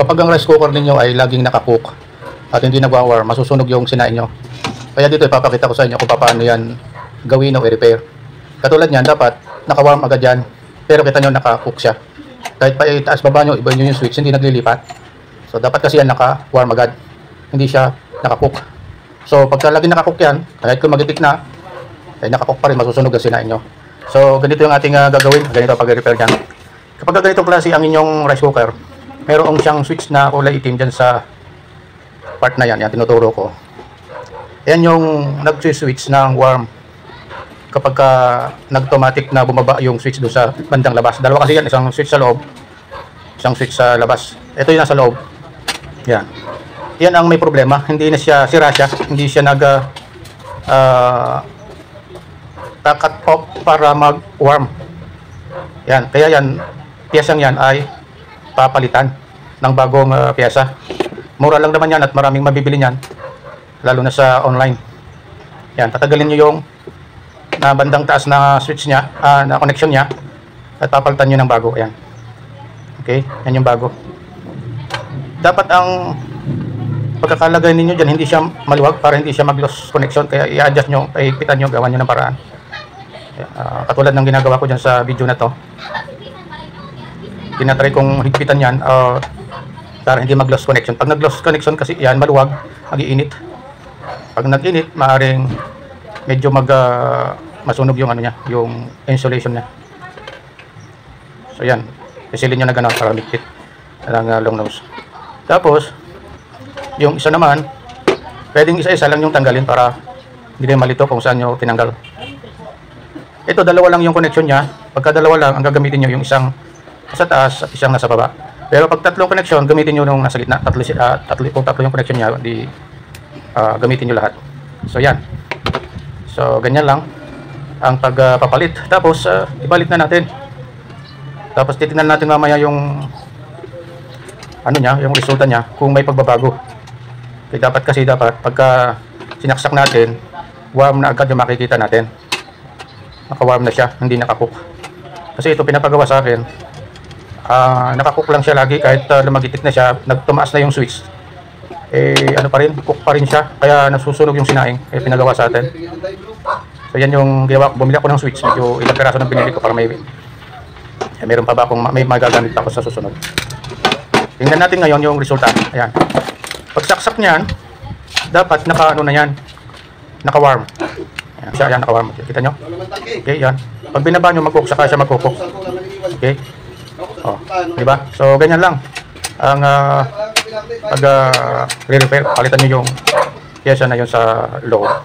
Kapag ang rice cooker ninyo ay laging nakacook at hindi nagwa-warm, masusunog yung sinain nyo. Kaya dito ipapakita ko sa inyo kung paano yan gawin o i-repair. Katulad niyan, dapat naka-warm agad yan, pero kita nyo naka-cook siya. Kahit pa itaas baba nyo, iba nyo yung switch, hindi naglilipat. So dapat kasi yan naka-warm agad, hindi siya naka-cook. So pagka laging naka-cook yan, kahit kung magitik na, ay naka-cook pa rin, masusunog ang sinain nyo. So ganito yung ating gagawin, ganito pag-repair yan. Kapag ganitong klase ang inyong rice cooker, meron siyang switch na kulay itim dyan sa part na yan, tinuturo ko. Yan yung nag-switch ng warm kapag nag-automatic na bumaba yung switch doon sa bandang labas. Dalawa kasi yan, isang switch sa loob, isang switch sa labas. Ito yung nasa loob. Yan. Yan ang may problema, hindi na siya, sira siya, hindi siya cut off para mag-warm. Yan, kaya yan, piyesang yan ay papalitan ng bagong piyesa. Mura lang naman yan at maraming mabibili niyan, lalo na sa online. Yan, tatagalin nyo yung na bandang taas na switch niya, na connection niya, at papalitan nyo ng bago. Yan. Okay, yan yung bago. Dapat ang pagkakalagay ninyo dyan, hindi siya maluwag para hindi siya mag-loss connection, kaya i-adjust nyo, ipitan nyo, gawan nyo ng paraan. Katulad ng ginagawa ko dyan sa video na to. Tinatry kong higpitan yan para hindi mag-loss connection. Pag nag-loss connection kasi yan, maluwag, mag-iinit. Pag nag-init, maaaring medyo masunog yung ano niya, yung insulation niya. So yan, isilin nyo na gano'n para ligpit ng long nose. Tapos, yung isa naman, pwedeng isa-isa lang yung tanggalin para hindi malito kung saan nyo tinanggal. Ito, dalawa lang yung connection niya. Pagka dalawa lang, ang gagamitin nyo yung isang sa taas at isang nasa baba. Pero pag tatlong connection, gamitin nyo nung nasa gitna. Kung tatlo yung connection niya, gamitin nyo lahat. So yan. So ganyan lang ang pagpapalit. Tapos ibalik na natin. Tapos titingnan natin mamaya yung ano niya, yung resulta niya kung may pagbabago. Kasi dapat pagka sinaksak natin, warm na agad yung makikita natin. Naka-warm na siya, hindi naka-cook. Kasi ito pinapagawa sa akin, naka-cook lang siya lagi kahit lumagitik na siya, nagtumaas na yung switch. Ano pa rin, cook pa rin siya, kaya nasusunog yung sinaing, pinagawa sa atin. So yan yung ginawa ko, bumili ako ng switch, medyo ilang peraso ng binili ko para meron pa ba akong may magagamit pa ako sa susunod. Tingnan natin ngayon yung resulta. Ayan. Pag saksak niyan, dapat naka-ano na yan, naka-warm. Ayan, siya, ayan, naka-warm. Kita nyo? Okay, yan. Pag binaba nyo, mag-cook, saka siya mag-cook. Okay? Oh, diba? So, ganyan lang. Ang pag re-repair, palitan nyo yung pyesa na yun sa loob.